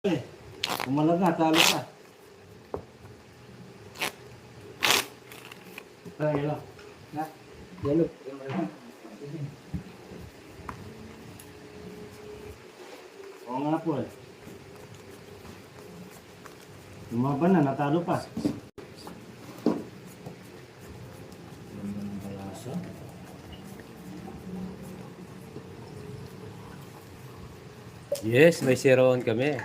Kumalag nga, talo ka. Yelo. Na? Yelo. Oo nga po eh. Lumaban na, natalo pa. Yes, may 0-on kami.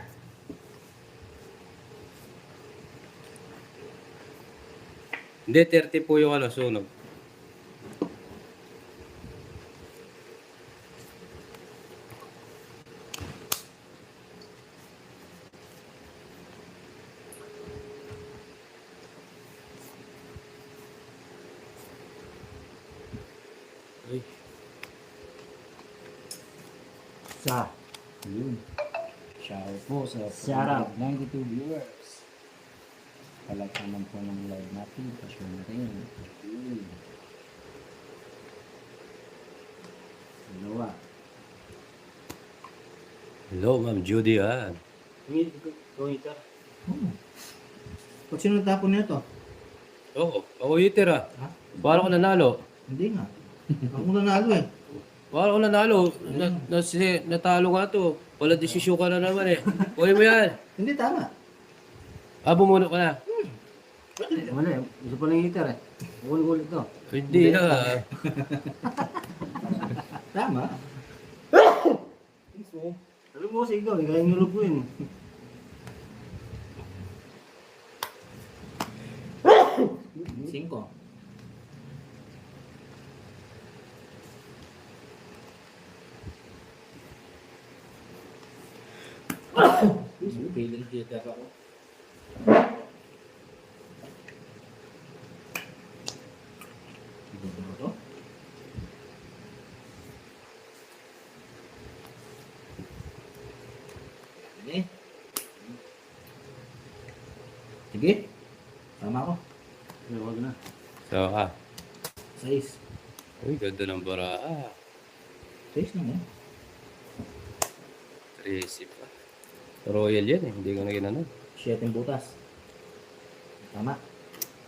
Hindi, 30 po yung sunog. Ay. Sa. Yun. Shout po sa Shout out. 92 viewers. Palike naman po ng live natin. Pa-share na rin. Yun. Dalawa. Hello, Ma'am Judy. Ito. Pag sino natapon nito? Oo, ako iter ah. Ha? Paano ko nanalo? Hindi nga. Ako nanalo eh. Paano ko nanalo? Natalo nga to. Wala desisyon ka na naman eh. Uwi mo yan. Hindi, tama. Bumuno ka na. Wala eh. Gusto pa lang hitter eh. Ulit to. Hindi ah. Tama. Alam mo kasi ikaw, kaya nulog ko yun. Cinco. Piling kita ako. Ito. Sige. Tama ako. Huwag na. So Sais. Uy, ganda ng baraa. Sais na yan. 13 pa. Royal yan eh. Hindi ko na ginano. 7 butas. Tama.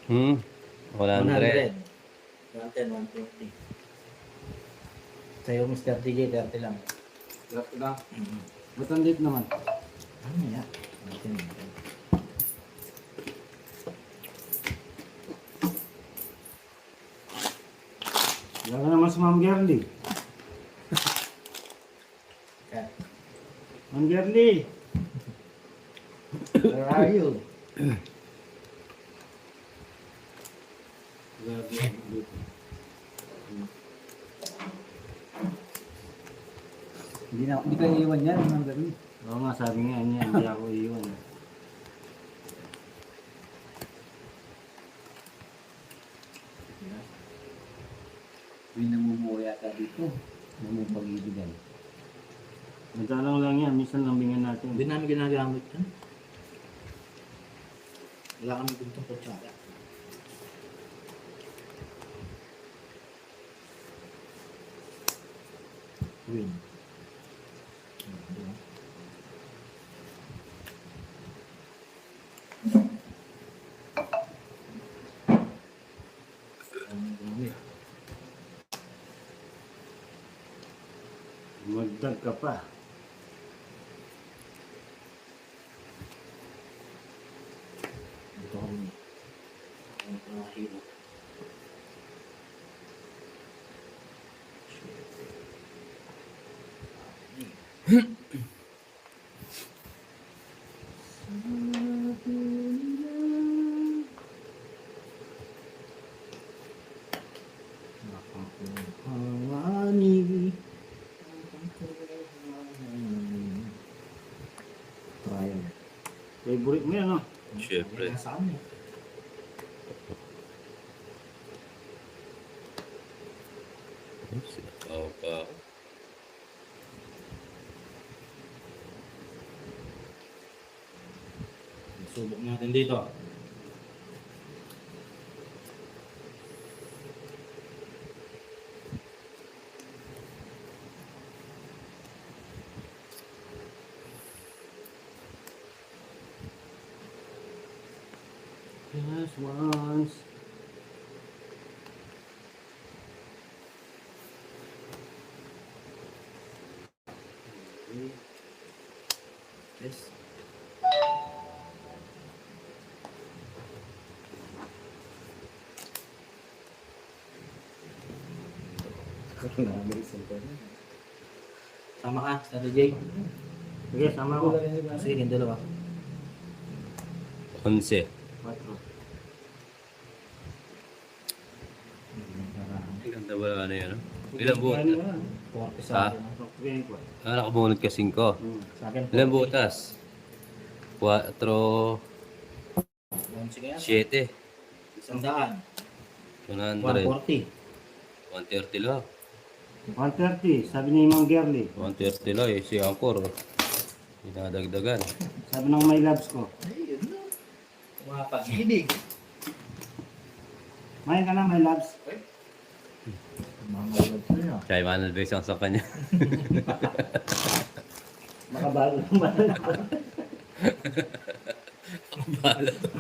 100. 110, 120. Sa'yo, Mr. DJ, 30 lang. 30 lang. Ba't ang late naman? Ano yan? Wala ka naman sa Ma'am Gerly. Ma'am Gerly! Where are you? Hindi ka iiwan yan. Ang ganun. Oo nga, sabi nga niya, hindi ako iiwan. May namumuya ka dito. Namupag-ibigan. Magkalang lang yan, minsan lambingan natin. Hindi namin ginagamit yan. Wala kami guntong kutsara. Win. Magdag ka pa. Dito kami. Ang pangahirap. Hangani. Trial. Favorite mo yan, no? Siyempre. Nasa kami. Sinakaw pa. Subok natin dito. Just once. Yes. Sama ka, Tata Jay. Sige, sama ko. Sige, yung dalawa. 11. 4. Ganda ba ano yan? Ilang butas? Porte Ha? sa akin. Pagpigyan ko. Nakabunod ka 5. Sa akin, Ilang butas? 4, 11 kaya? 7, 100. 100, 140. 130 lang. 130, sabi ni Mang Gerly. 130 lang eh, si Angkor. Dinadagdagan. Sabi ng my loves ko. Ay, yun na. Mapag-ibig. Mayan ka na, my loves. Mga love ko na. Siya ay manalbesang sa kanya. Makabalo naman.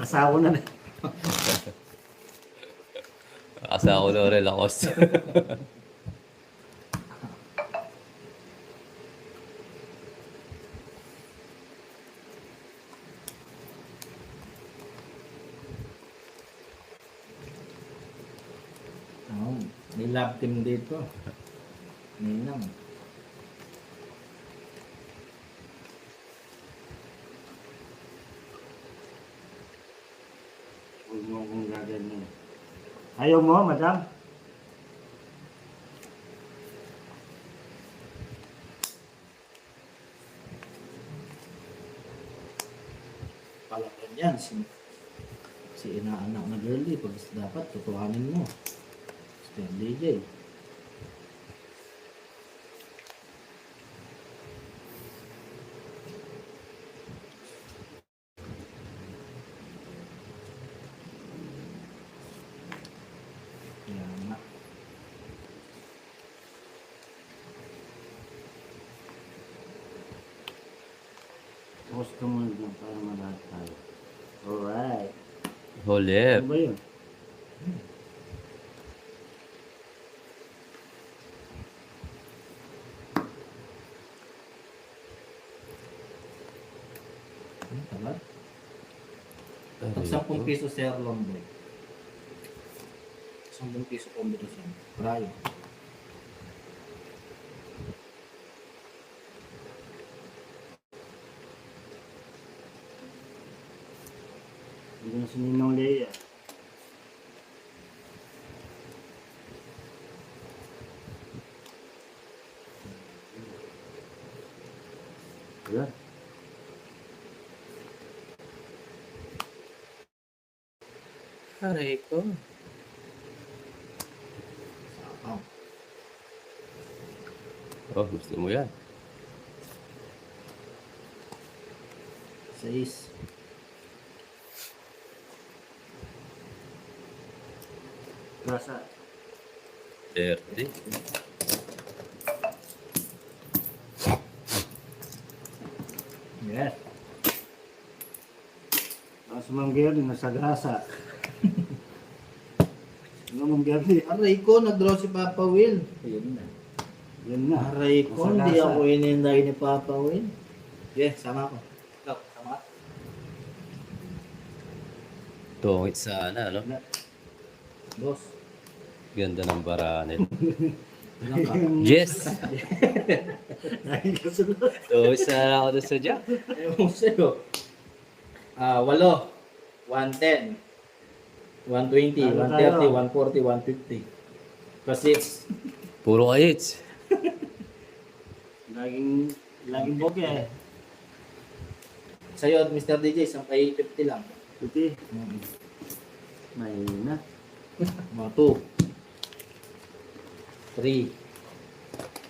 Asawa na na. Asa ako na rin lakos. Oh, may love team dito. Ninang. Huwag mo akong gaganyan. Ayaw mo, madam? Palakan yan. Si inaanak na girly. Pag dapat, tutuhanin mo. Mr. DJ. Kaya nga. Post mo lang para malahat tayo. Alright. Holep. Ano ba yun? Tama? Pag 10 piso sir Lomboy. 10 piso kombinasyon. Prayo. Hindi na si Ninong Leia. Ayan. Aray ko. Sapaw. Oh, gusto mo yan. 6. Gasa. 30. Yes. Ang si Mang Gerly, nasa gasa. Ano Mang Gerly? Aray ko, nag-draw si Papa Will. Ayun na. Yan na. Aray ko, Nasa hindi gasa. ako ininday ni Papa Will. Yes, sama ko. Ikaw, sama ka? Tungit sana, no? Boss. Ganda ng baranil. Ilang ka? Yes! Ay, kasunod. Tungit sana ako doon sa Jack. Ewan ko sa'yo. 8, 110, 120, Ano 130, tayo? 140, 150. Kasi Puro kayits. Laging boke eh. sa'yo, Mr. DJ, 50 lang. Puti. Mahina. Mga 2, 3,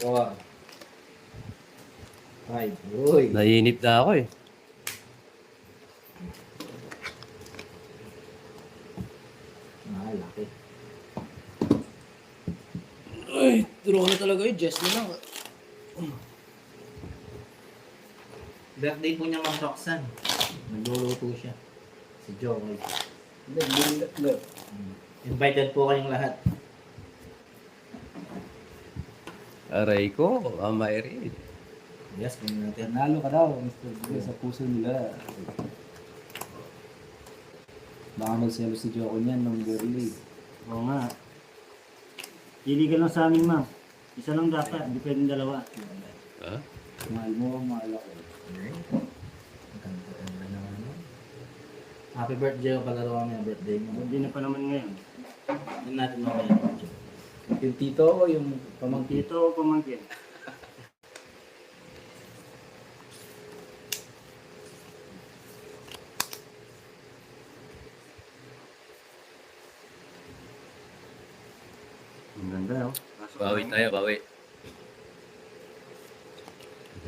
4, 5. Uy. Nainip na ako eh. Laki. Ay, draw na talaga yun. Jess na lang. Birthday po niya Ma'am Roxanne. Nagluluto siya. Si Joey. Invited po kayong lahat. Aray ko, amay rin. Yes, kung natin. Nalo ka daw, Mr. Blue, sa puso nila. Baka magselo si Joko niyan nung girly. Oo nga. Pili ka lang sa amin, ma'am. Isa lang dapat, hindi pwedeng dalawa. Ha? Mahal mo, mahal ako. Ganda na ano. Happy birthday o kalaro kami ang birthday mo. Hindi na pa naman ngayon. Hindi natin mamaya. Yung tito o yung pamangkin? Dito o pamangkin. Ang ganda, oh. Pasok Bawi na. tayo, bawi.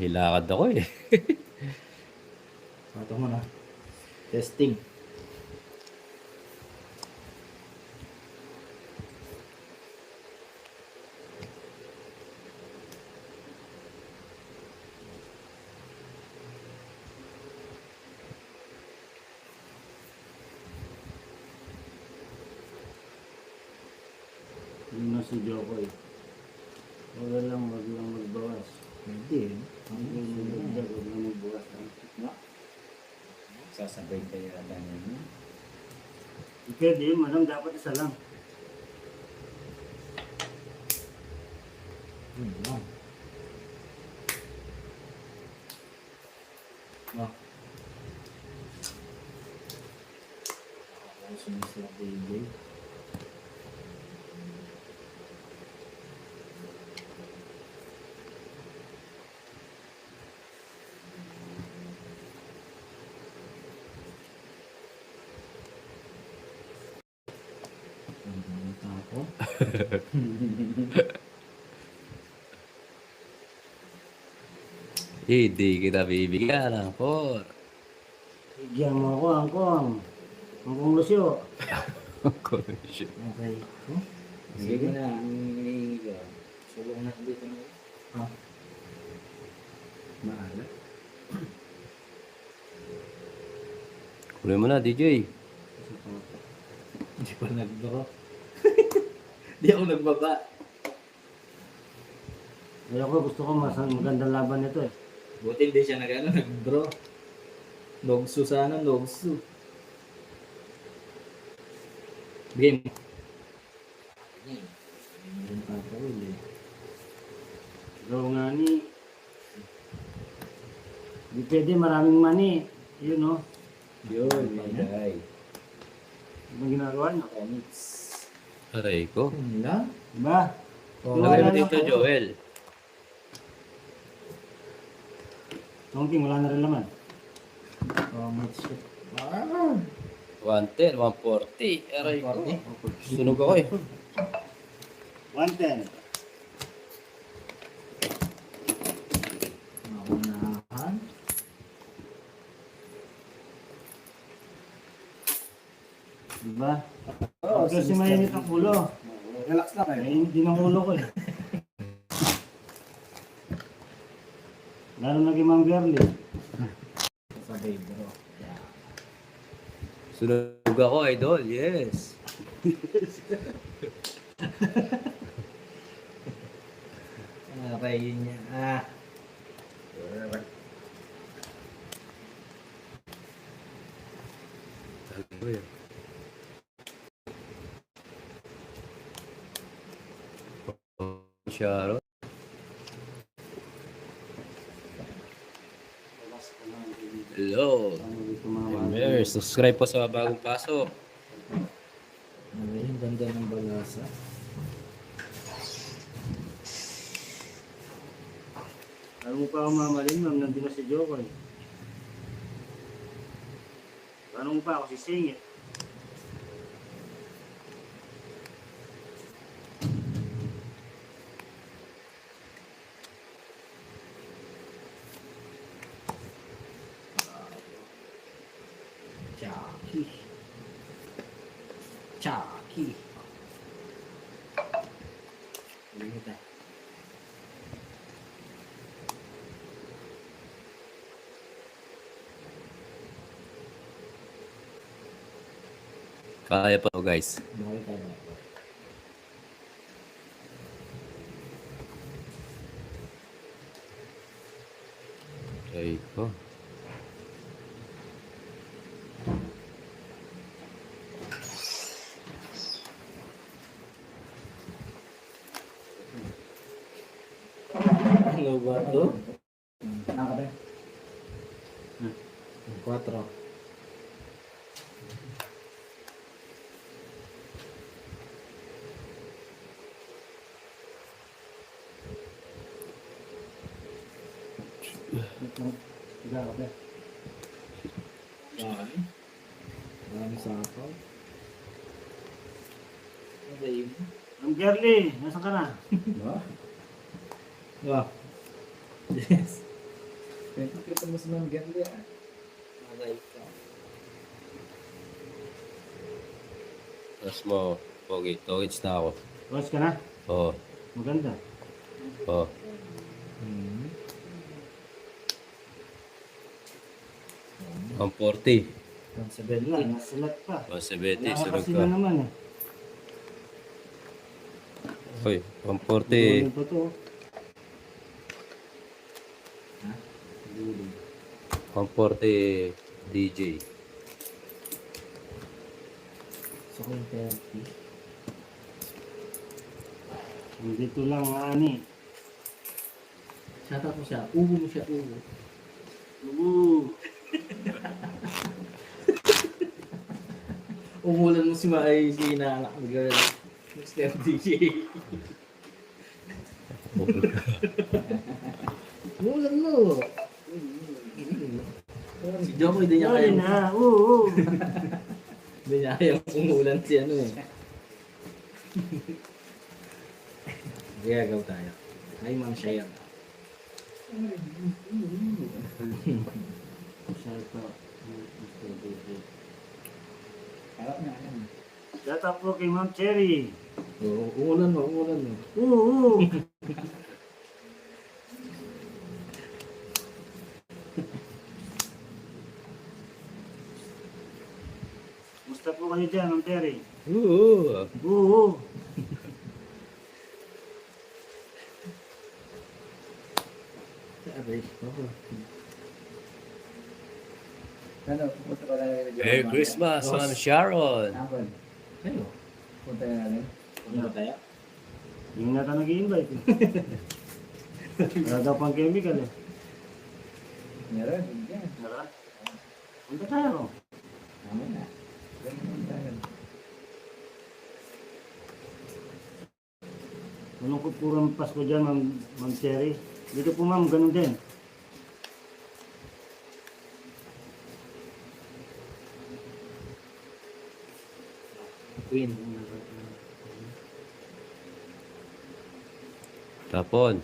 Hilakad ako eh. Ito mo na. Testing. Yun na si Joko eh. Wag lang magbawas. Hindi. Huwag lang magbawas. No? Sasabay kaya ganyan mo. Pwede yun, madam. Dapat isa lang. Lang. Ah. Ako sumisira DJ. Ako. Hindi kita bibigyan ng 4. Bigyan mo ako, angkong. Angkong Lucio. Okay. Oh, Sige na, hinihingi ka. sulong na dito na. Ah. Maala. Kunin mo na, DJ. Hindi pa nag-draw. Hindi ako nagbaba. Ayoko, gusto ko magandang laban nito eh. Buti hindi siya nag-draw. Logsu sana, logsu. Game. Meron pa ako eh. Draw nga ni. Di pwede, maraming money. Yun oh. Yun, may day. Ano ginagawa niyo? Comics. Aray ko. Wala. Diba? Lagay mo Wala dito, na- Joel. Tongking, wala na rin laman. Oh, match. 110, 140. Aray ko. 140. Sunog ako eh. 110. Naunahan. Diba? Oo, Kasi mainit ang ulo. Relax na kayo. Mainit din ang ulo ko eh. Lalo na kay Ma'am Girlie. Sabay bro. Yeah. Sunog ako, idol. Yes. Aray yun niya. Ah. Sharon. Hello. Members, subscribe po sa bagong pasok. Aray, yung ganda ng balasa. Alam mo pa ako mamaling, ma'am, nandun na si Joko eh. Paano mo pa ako sisingit? Chucky. Chucky. Ini kita. Kaya pa to guys. Bakit tayo ba? Ay ko. Ano ba to? Nakaka ba? 4. Nakaka ba? Dami. Dami sapaw. Ano ba yun? Ang girly, nasaan ka na? Ba? Ba? Yes. Kita mo sa mga ganda. Alay ka. Tapos mo, pogi. Togits na ako. Watch ka na? Oo. Maganda. Oo. Ang 40. 170. Wala, nasulat pa. 170. Sunod Nakakasi ka. na naman eh. Uy, 140. Dulo pa to. 140 DJ. So, kung 30. Dito lang ani. Shoutout mo siya. Ugo mo siya. Ugo. Umulan mo si Maay, si Nalak. Girl. Step DJ. Umulan mo. Si Joko hindi niya Ay kaya. na, oo. Hindi niya kaya umulan si ano eh. Gagaw tayo. Ay, Ma'am Shaya. Shout out po kay Ma'am Cherry. Oo, umulan mo, umulan mo. Oo. Musta po kayo dyan, Ma'am Cherry? Oo. Oo. Aray, ako. Ano, pupunta pa lang yung Merry Christmas, Ma'am Sharon. Hapon. Sa'yo? Punta na namin. Ano ba tayo? Yung nata nag-i-invite eh. Wala daw pang chemical eh. Meron, hindi yan. Tara. Punta tayo. Tama na. Ganun tayo. Malungkot po ang Pasko dyan, Ma'am Cherry. Dito po ma'am, ganun din. Queen. Tapon.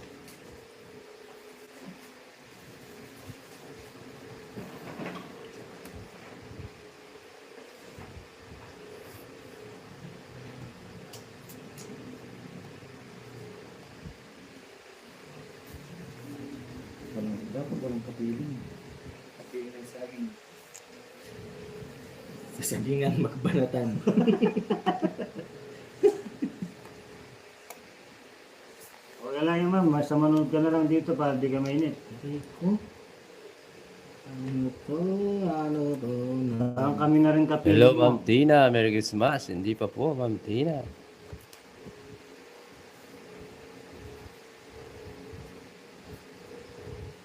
Dapat walang kapiling. Kapiling ng saging. Sasagingan magbanatan. Okay lang yun ma'am, basta manood ka na lang dito para di ka mainit. Aray ko. Ano to? Ano to? Parang kami na rin kapili Hello, mo. Ma'am Tina. Merry Christmas. Hindi pa po, Ma'am Tina.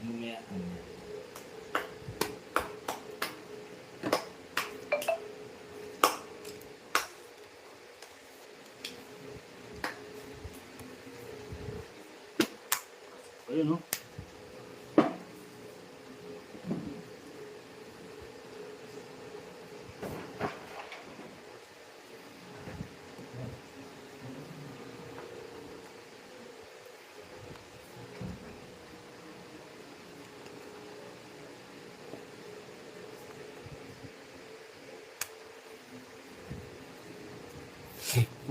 Mamaya. Ayun no.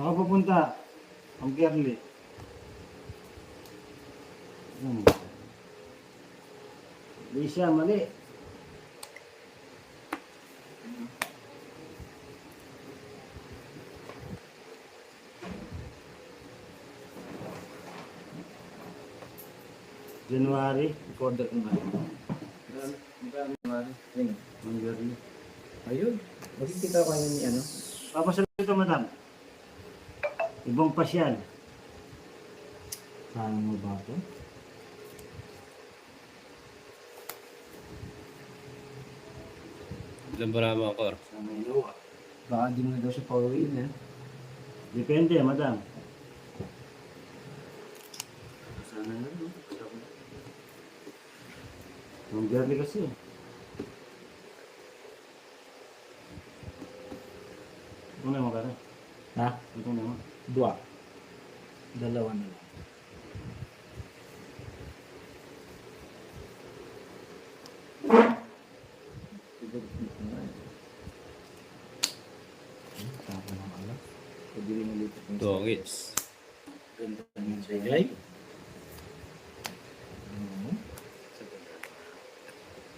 Saan ka pupunta? Ang girly. Di siya, mali. January. Recorder ko nga. Mang Gerly. Ayun. Makikita ko yun ni ano. Papasalit ito, madam. Ibang pasyal. Kaya mo ba ito? Ilan ba naman ako? Baka hindi mo na daw siya pauwiin eh. Depende, madam. Sana na. Mang Gerly kasi. Ito na mo ka rin. Ha? Ito na mo. Dua. Dalawa na lang. Tapos ng alas. Pwede rin ulitin yung Dongits. Ganda ng bigay.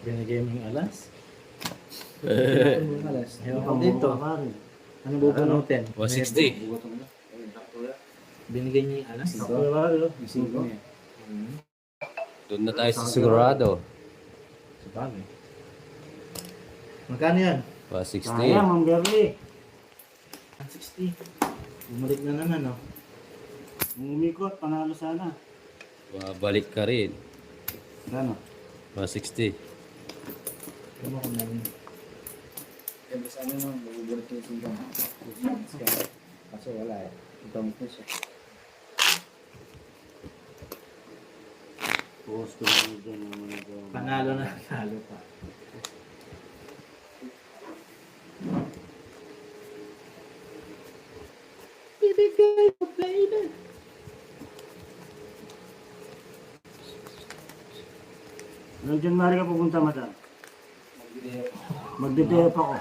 Binigay mo yung alas. yung alas. Ewan ko dito. Ano bubunutin? 160. Binigay niya yung alas. Yung singko niya. Doon na tayo sa sigurado. Sa bagay. Magkano yan? 160. Sayang, Mang Gerly. 160. Bumalik na naman, no? Umikot, panalo sana. Babalik ka rin. Gano? 160. Ano ko na yun? Kaya sa ano no, magugulat yung singko. Kaso wala eh. Ito mo siya. Post ko na dyan ang mga dyan. Panalo na talo pa. Bibigay mo, baby. Anong January ka pupunta, madam? Magdideyop ako.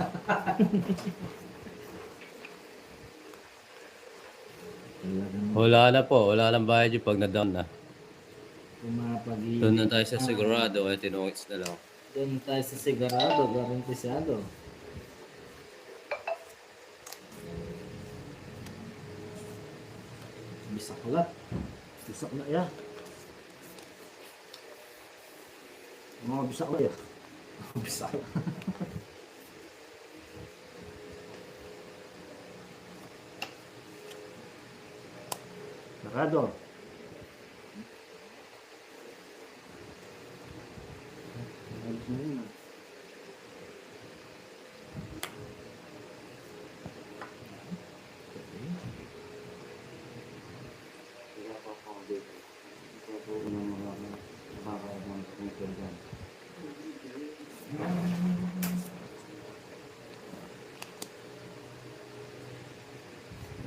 Wala na po. Wala nang bayad yung pag na-down na. Pumapag-ibig. Doon na tayo sa sigurado. Kaya tinungits na lang. Doon tayo sa sigurado, garantisado. Bisaklat. Bisak na, ya. Mga bisak na, ya. Bisaklat. Nakado. Alis na yun, ah.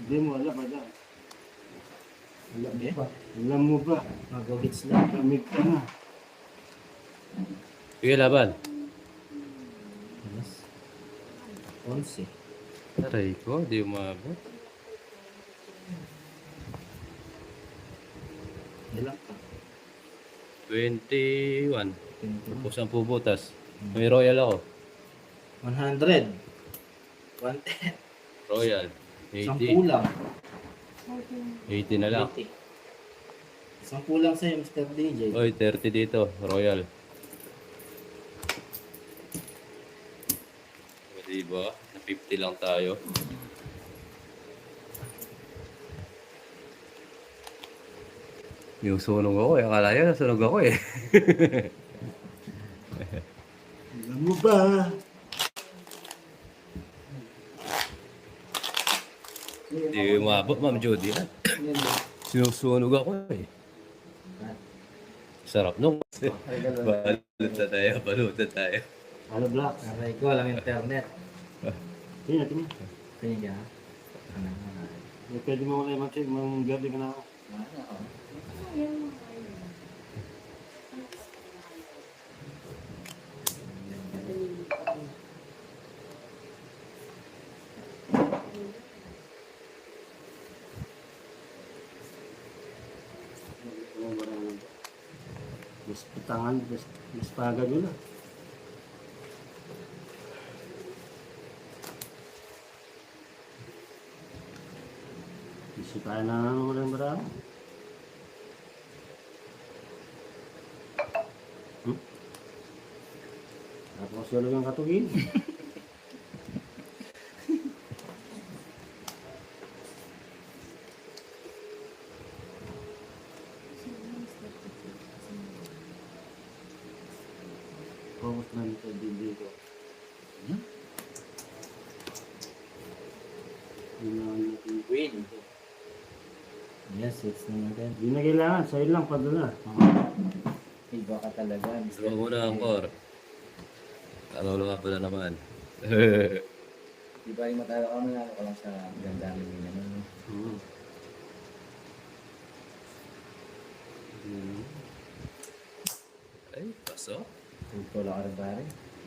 Hindi mo alam, madam. Alam mo ba? Alam mo ba? Magagits lang. Lamig ka na. Sige, laban. Yes. 11. Taray ko. Di umabot. Ilan ka? 21. Pusang pubutas. May royal ako. 100. 110. Royal. 10 lang. 80 na lang. 10 lang sa'yo, Mr. DJ. Oy, 30 dito. Royal. O, diba? Na 50 lang tayo. Yung sunog ako eh. Akala niya nasunog ako eh. Alam mo ba? Hindi umabot, Ma'am Judy. Ha? Sinusunog ako eh. Sarap nung. Balut na tayo, balut na tayo. Hello, Black. Aray ko, walang internet. Tingnan, tingnan. Kanya ka? Pwede mo wala yung mag-check. Mag-gardi ka na ako. Mas pitangan, mas pagad yun ah. Isi tayo na naman ng marami. Tapos yun lang ang katugin. Focus na dito, hindi ko. Hmm? Win. Yes, it's na natin. Hindi na kailangan, sa'yo lang padala. Iba ka talaga. Draw muna ang core. Ano nga pala naman. Di ba rin matalo ka manalo ka lang sa ganda ng ano. Oo. Ay, paso. Tulpo lang ka rin pare.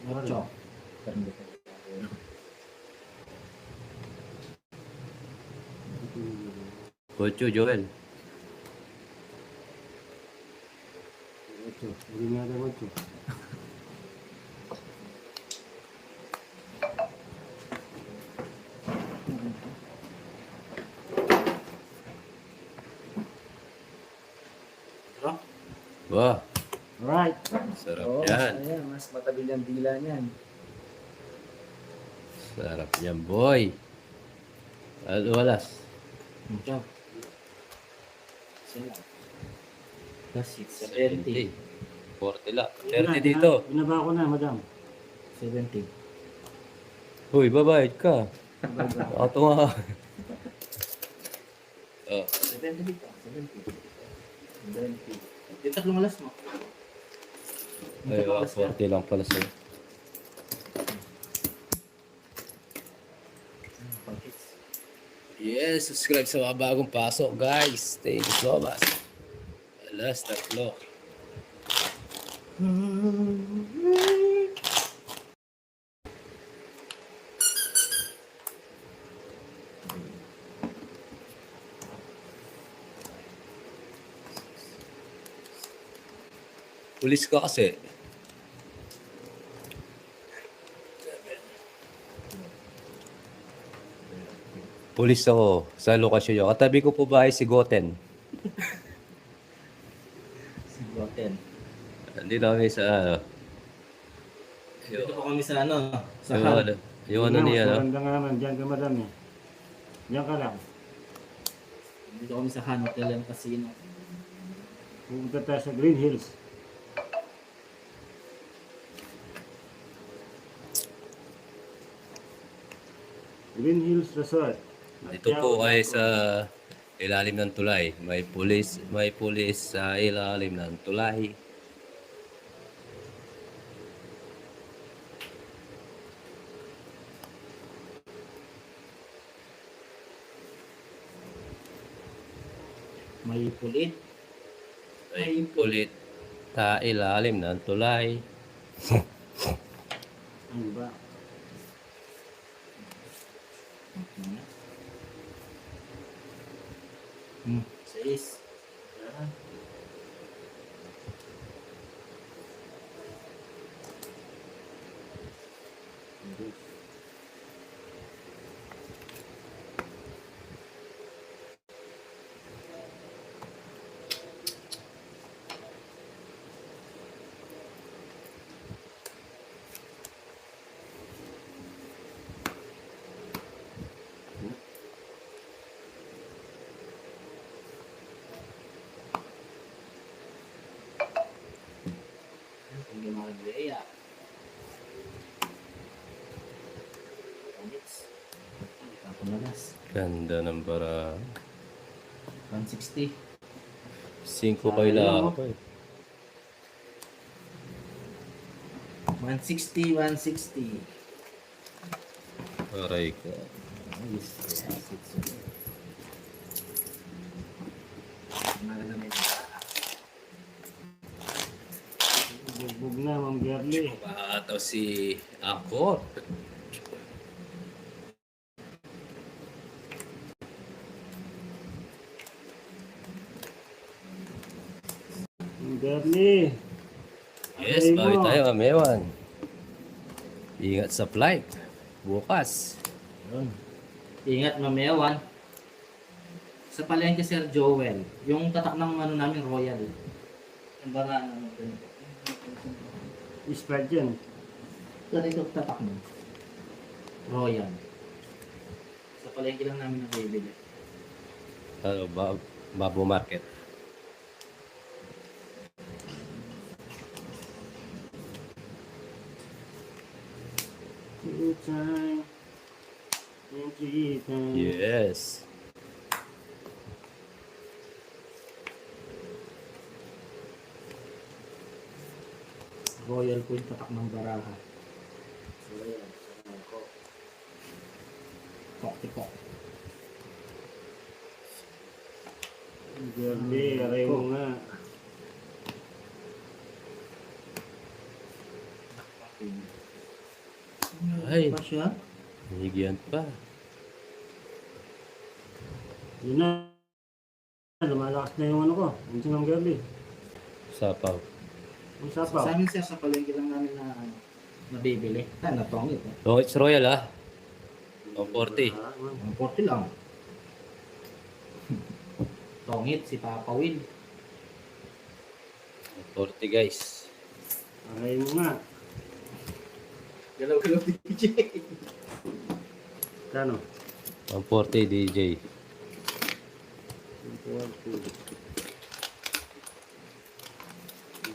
Ocho. Parang dito. Kocho, Joel. Ocho. Hindi nga tayo ocho. Wah, Alright. sarap Oo, yan. ayan, mas matabil ang dila niyan. Sarap yan, boy. Ano walas? Ocho. Sila. Plus 6. 70. 40 lang. Ayun na, 30 dito. Binaba ko na, madam. 70. Uy, babayad ka. Nakatunga ka. Oh, 70 dito. 70. 70. Yung tatlong alas mo. ay, 40 lang pala sa'yo. Yes, subscribe sa mga bagong pasok, guys. Thank you so much. Alas, tatlo. Pulis ka kasi. Pulis ako sa lokasyon nyo. Katabi ko po ba ay si Goten? Si Goten. Andito kami sa ano. Dito po kami sa ano. Sa Yung hub. ano, yung ano niya, no? Maganda nga naman, dyan ka madam eh. Diyan ka lang. Dito kami sa Han Hotel and Casino. Pupunta tayo sa Green Hills. Green Hills Resort. Ito po ay sa ilalim ng tulay. May pulis sa ilalim ng tulay. May pulit. May pulit sa ilalim ng tulay. Ano ba? Sais. Hindi makagaya. Kapanagas. Ganda ng para 160. 5 kailangan ko eh. 160, 160. Aray ka. Ayos. Maganda may Bugbog na, Ma'am Gerly. Paataw si Angkor. Ma'am Gerly. Yes, Aray bawi mo. tayo, Amewan. Ingat sa flight. Bukas. Yun. Ingat mamewan. Sa palengke Sir Joel, yung tatak ng ano namin Royal. Yung ba nga ano? Sprite yan. Ganito ang tatak mo. Royal. Sa palengke lang namin nabibili. Ano, Babo Market. Two time. And three time. Yes. Royal po yung tatak ng baraha. Royal. Kok-tikok. Grabe, aray mo nga. Ay, Pa siya? higyan pa. Yun na. Lumalakas na yung ano ko. Yung sinang girly. Sapaw. Ang Sa sapaw. amin sir, sa palengke lang namin na nabibili. Natongit eh. Oh, it's Royal ah. Oh, 40. Ang 40 lang. Tongit, si Papa Will. 40 guys. Aray mo nga. Galaw-galaw DJ. Kano? Ang 40 DJ. 40.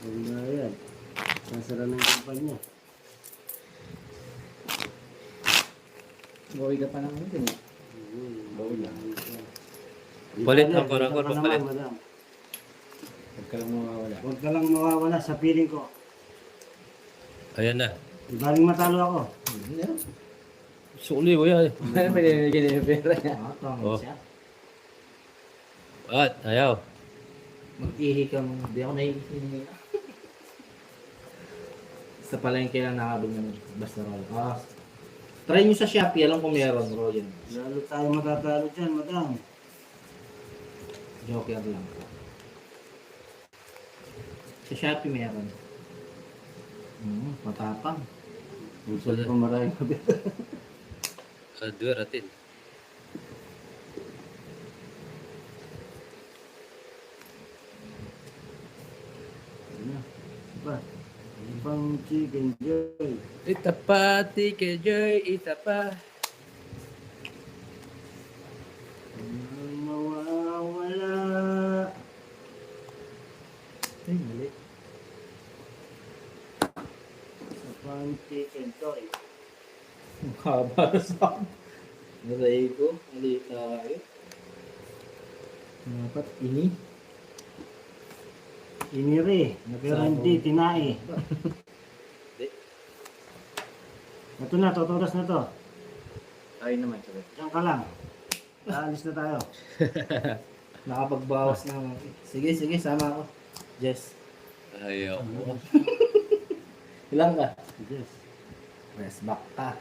Ganda yan. Nasara ng kampanya. Bawi ka pa naman din eh. Bawi lang. Palit ang korangkor, papalit. Madam. Huwag ka lang mawawala. Huwag ka lang mawawala sa feeling ko. Ayan na. Galing matalo ako. Suli ko yan. Pinimigyan niya yung pera niya. Tongit Oh. siya. At, ayaw. Mag-ihi ka mo. Hindi ako nahihihi. Sa palengke lang nakabili ng basta royal. Ah, try nyo sa Shopee. Alam ko meron royal. Lalo tayo matatalo dyan, madam. Joker lang. Sa Shopee meron. Matapang. Gusto ko maraming kabit. Dua ratin. Ba? Ibang chicken joy. Ita pa, tike joy, ita pa. Ang mawawala. Ay, mali. Ibang chicken joy. Ang haba sa naray ko. Mali tayo. Dapat ini. Iniri. Pero hindi tinae. Ito na, tuturas na to. Ay naman, sabi. Diyan ka lang. Aalis na tayo. Nakapagbawas ng... Sige, sige, sama ako. Jess. Ayaw. Ilang ka? Yes. Press back ka.